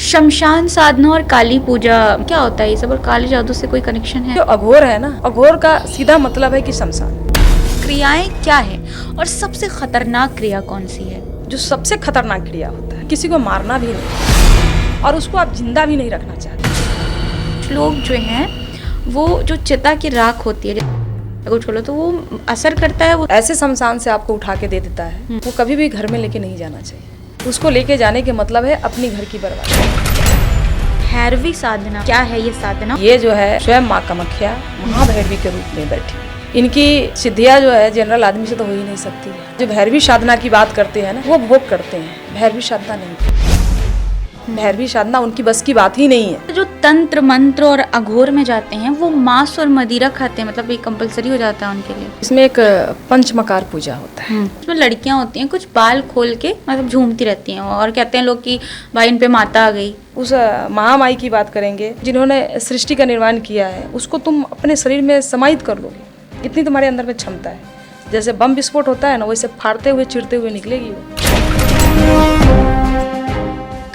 शमशान साधना और काली पूजा क्या होता है ये सब, और काले जादू से कोई कनेक्शन है? जो अघोर है ना, अघोर का सीधा मतलब है कि शमशान। क्रियाएं क्या है और सबसे खतरनाक क्रिया कौन सी है? जो सबसे खतरनाक क्रिया होता है, किसी को मारना भी नहीं और उसको आप जिंदा भी नहीं रखना चाहते। लोग जो हैं वो जो चिता की राख होती है अगर छोड़ो तो वो असर करता है। वो ऐसे शमशान से आपको उठा के दे देता है, वो कभी भी घर में लेके नहीं जाना चाहिए। उसको लेके जाने के मतलब है अपनी घर की बर्बादी। भैरवी साधना क्या है ये साधना? ये जो है स्वयं माँ कामाख्या महाभैरवी के रूप में बैठी। इनकी सिद्धियाँ जो है जनरल आदमी से तो हो ही नहीं सकती है। जो भैरवी साधना की बात करते हैं ना, वो भोग करते हैं, भैरवी साधना नहीं। भैरवी साधना उनकी बस की बात ही नहीं है। जो तंत्र मंत्र और अघोर में जाते हैं वो मांस और मदिरा खाते हैं, मतलब ये कंपलसरी हो जाता है उनके लिए। इसमें एक पंचमकार पूजा होता है। इसमें लड़कियां होती हैं, कुछ बाल खोल के मतलब झूमती रहती हैं और कहते हैं लोग कि भाई इन पे माता आ गई। उस महामाई की बात करेंगे जिन्होंने सृष्टि का निर्माण किया है, उसको तुम अपने शरीर में समाहित कर लोगे, इतनी तुम्हारे अंदर में क्षमता है। जैसे बम विस्फोट होता है ना, वैसे फाड़ते हुए चिरते हुए निकलेगी वो।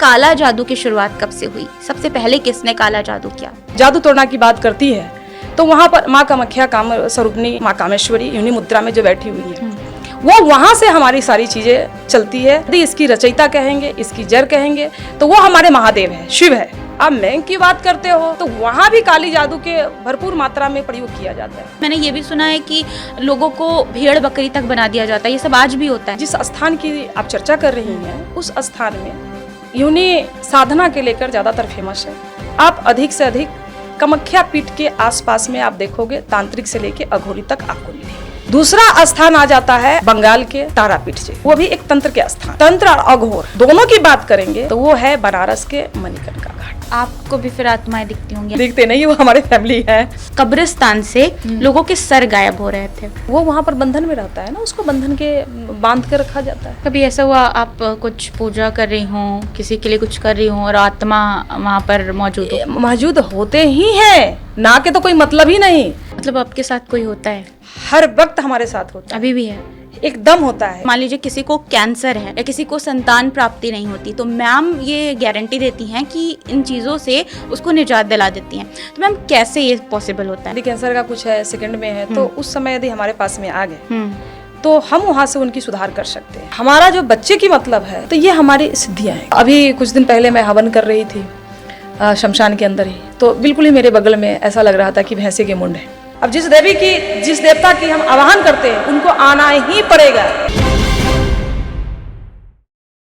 काला जादू की शुरुआत कब से हुई? सबसे पहले किसने काला जादू किया? जादू तोड़ना की बात करती है तो वहाँ पर माँ कामाख्या काम स्वरूपनी माँ कामेश्वरी योनि मुद्रा में जो बैठी हुई है, वो वहाँ से हमारी सारी चीजें चलती है। यदि इसकी रचयिता कहेंगे, इसकी जड़ कहेंगे, तो वो हमारे महादेव है, शिव है। अब मैं की बात करते हो तो वहाँ भी काली जादू के भरपूर मात्रा में प्रयोग किया जाता है। मैंने ये भी सुना है कि लोगों को भेड़ बकरी तक बना दिया जाता है, ये सब आज भी होता है? जिस स्थान की आप चर्चा कर रही हैं, उस स्थान में योनि साधना के लेकर ज्यादातर फेमस है। आप अधिक से अधिक कामाख्या पीठ के आसपास में आप देखोगे तांत्रिक से लेके अघोरी तक आपको मिलेंगे। दूसरा स्थान आ जाता है बंगाल के तारापीठ से, वो भी एक तंत्र के स्थान। तंत्र और अघोर दोनों की बात करेंगे तो वो है बनारस के मणिकर्णिका घाट। आपको भी फिर आत्माएं दिखती होंगी? दिखते नहीं, वो हमारे फैमिली है। कब्रिस्तान से लोगों के सर गायब हो रहे थे, वो वहाँ पर बंधन में रहता है ना, उसको बंधन के बांध के रखा जाता है। कभी ऐसा हुआ आप कुछ पूजा कर रही हूँ, किसी के लिए कुछ कर रही हूँ और आत्मा वहाँ पर मौजूद हो? मौजूद होते ही हैं, ना के तो कोई मतलब ही नहीं। मतलब आपके साथ कोई होता है? हर वक्त हमारे साथ होता है, अभी भी है? एकदम होता है। मान लीजिए किसी को कैंसर है या किसी को संतान प्राप्ति नहीं होती, तो मैम ये गारंटी देती हैं कि इन चीज़ों से उसको निजात दिला देती हैं, तो मैम कैसे ये पॉसिबल होता है? यदि कैंसर का कुछ है, सेकंड में है, तो उस समय यदि हमारे पास में आ गए तो हम वहाँ से उनकी सुधार कर सकते हैं। हमारा जो बच्चे की मतलब है, तो ये हमारी सिद्धियाँ हैं। अभी कुछ दिन पहले मैं हवन कर रही थी शमशान के अंदर ही, तो बिल्कुल ही मेरे बगल में ऐसा लग रहा था कि भैंसे के मुंड है। अब जिस देवी की, जिस देवता की हम आवाहन करते हैं, उनको आना ही पड़ेगा।